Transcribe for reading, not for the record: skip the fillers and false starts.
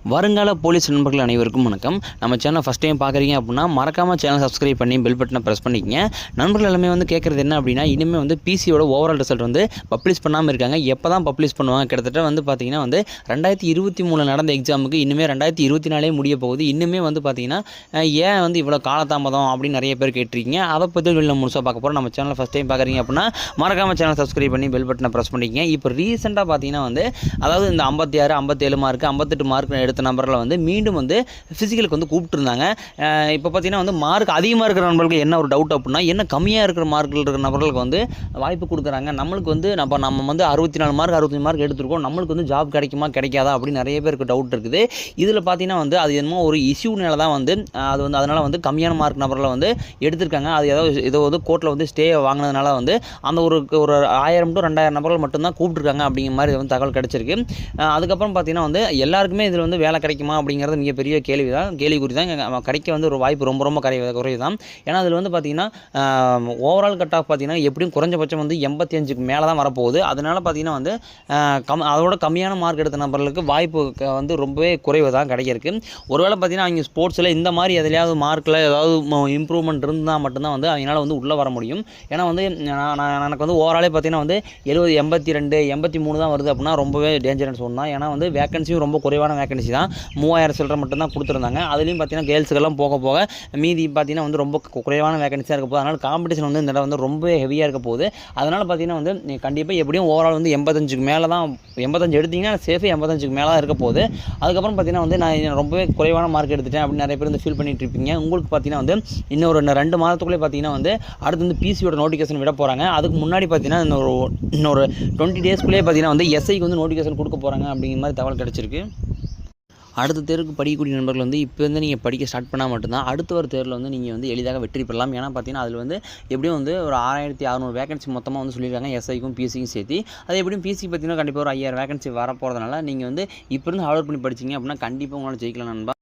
வருங்கால போலீஸ் நண்பர்கள் அனைவருக்கும் வணக்கம். நம்ம சேனல் ஃபஸ்ட் டைம் பார்க்குறீங்க அப்படின்னா மறக்காமல் சேனல் சப்ஸ்கிரைப் பண்ணி பெல் பட்டனை ப்ரெஸ் பண்ணிக்கங்க. நண்பர்கள் எல்லாமே கேட்குறது என்ன அப்படின்னா, இனிமேல் பிசியோட ஓவரால் ரிசல்ட் பப்ளிஷ் பண்ணாமல் இருக்காங்க. எப்போ தான் பப்ளிஷ் பண்ணுவாங்க? கிட்டத்தட்ட பார்த்தீங்கன்னா 2023 நடந்த எக்ஸாமுக்கு இன்னுமே 2024 முடிய போகுது. இன்னுமே பார்த்தீங்கன்னா ஏன் இவ்வளோ காலதாமதம் அப்படின்னு நிறைய பேர் கேட்டிருக்கீங்க. அதை பற்றி வெளியில் முழுசாக பார்க்க போகிறோம். நம்ம சேனல் ஃபஸ்ட் டைம் பார்க்குறீங்க அப்படின்னா மறக்காமல் சேனல் சப்ஸ்கிரைப் பண்ணி பெல் பட்டனை ப்ரெஸ் பண்ணிக்கங்க. இப்போ ரீசெண்டாக பார்த்தீங்கன்னா அதாவது இந்த 56, 57 மார்க், 58 மார்க் எடுத்த நம்பரில் மீண்டும் ஃபிசிக்கலுக்கு கூப்பிட்டுருந்தாங்க. இப்போ பார்த்தீங்கன்னா மார்க் அதிகமாக இருக்கிற நம்பர்களுக்கு என்ன ஒரு டவுட் அப்படின்னா, என்ன கம்மியாக இருக்கிற மார்க்கில் இருக்கிற நபர்களுக்கு வாய்ப்பு கொடுக்குறாங்க. நம்மளுக்கு நம்ம 64 மார்க் 65 மார்க் எடுத்துருக்கோம், நம்மளுக்கு ஜாப் கிடைக்குமா கிடைக்காதா அப்படின்னு நிறைய பேருக்கு டவுட் இருக்குது. இதில் பார்த்தீங்கன்னா அது என்னமோ ஒரு இஷ்யூனால தான் அது அதனால் கம்மியான மார்க் நபரில் எடுத்திருக்காங்க. அது ஏதோ கோர்ட்டில் ஸ்டே வாங்கினதுனால அந்த ஒரு 1000 to 2000 நபர்கள் மட்டும்தான் கூப்பிட்டுருக்காங்க அப்படிங்கிற மாதிரி தகவல் கிடச்சிருக்கு. அதுக்கப்புறம் பார்த்தீங்கன்னா எல்லாருக்குமே இதில் வேலை கிடைக்குமா அப்படிங்கிறது மிகப்பெரிய கேள்விக்குறி தான். கிடைக்க ஒரு வாய்ப்பு ரொம்ப ரொம்ப குறைவு தான். ஏன்னா அதில் பார்த்தீங்கன்னா ஓவரால் கட் ஆஃப் பார்த்தீங்கன்னா எப்படியும் குறைஞ்சபட்சம் 85க்கு மேலே தான் வரப்போகுது. அதனால் பார்த்தீங்கன்னா அதோட கம்மியான மார்க் எடுத்த நபர்களுக்கு வாய்ப்பு ரொம்பவே குறைவு தான் கிடைக்கிறதுக்கு. ஒருவேளை பார்த்தீங்கன்னா அவங்க ஸ்போர்ட்ஸில் இந்த மாதிரி எதுலையாவது மார்க்கில் ஏதாவது இம்ப்ரூவ்மெண்ட் இருந்தால் மட்டும்தான் அவங்களால உள்ளே வர முடியும். ஏன்னா எனக்கு ஓவராலே பார்த்தீங்கன்னா 70, 82, 83 தான் வருது அப்படின்னா ரொம்பவே டேஞ்சரஸ் ஒன்று தான். ஏன்னா வேகன்சியும் ரொம்ப குறைவான வேகன்சி தான். 3000 சில்லரை மட்டும்தான் கொடுத்துருந்தாங்க. அதுலேயும் பார்த்தீங்கன்னா கேர்ள்ஸுக்கெல்லாம் போக மீதி பார்த்தீங்கன்னா ரொம்ப குறைவான வேகன்சியாக இருக்க போகுது. அதனால் காம்படிஷன் இந்த இடம் ரொம்ப ஹெவியாக இருக்க போகுது. அதனால் பார்த்தீங்கன்னா கண்டிப்பாக எப்படியும் ஓவரால் 85க்கு மேலே தான், 85 எடுத்திங்கன்னா சேஃபு 85க்கு மேலே தான் இருக்க போகுது. அதுக்கப்புறம் பார்த்தீங்கன்னா நான் ரொம்பவே குறைவான மார்க் எடுத்துட்டேன் அப்படின்னு நிறைய பேர் ஃபீல் பண்ணிட்டு இருப்பீங்க. உங்களுக்கு பார்த்தீங்கன்னா இன்னொரு 2 மாதத்துக்குள்ளே பார்த்தீங்கன்னா அடுத்து பிசியோட நோட்டிஃபிகேஷன் விட போகிறாங்க. அதுக்கு முன்னாடி பார்த்தீங்கன்னா இன்னொரு 20 டேஸ்க்குள்ளேயே பார்த்தீங்கன்னா எஸ்ஐக்கு நோட்டிஃபிகேஷன் கொடுக்க போகிறாங்க அப்படிங்கிற மாதிரி தகவல் கிடச்சிருக்கு. அடுத்த தேர்வுக்கு படிக்கக்கூடிய நண்பர்கள் இப்போ நீங்கள் படிக்க ஸ்டார்ட் பண்ணால் மட்டும்தான் அடுத்த ஒரு தேர்வில் நீங்கள் எளிதாக வெற்றி பெறலாம். ஏன்னா பார்த்தீங்கன்னா அதில் எப்படியும் ஒரு 6600 வேகன்சி மொத்தமாக சொல்லியிருக்காங்க, எஸ்ஐக்கும் பிசிக்கும் சேர்த்து. அது எப்படியும் பிசி பார்த்தீங்கன்னா கண்டிப்பாக ஒரு 5000 வேகன்சி வரப்போகிறதுனால நீங்கள் இப்போ இருந்து ஹார்ட் பண்ணி படிச்சிங்க அப்படின்னா கண்டிப்பாக உங்களால் ஜெயிக்கலாம் நண்பா.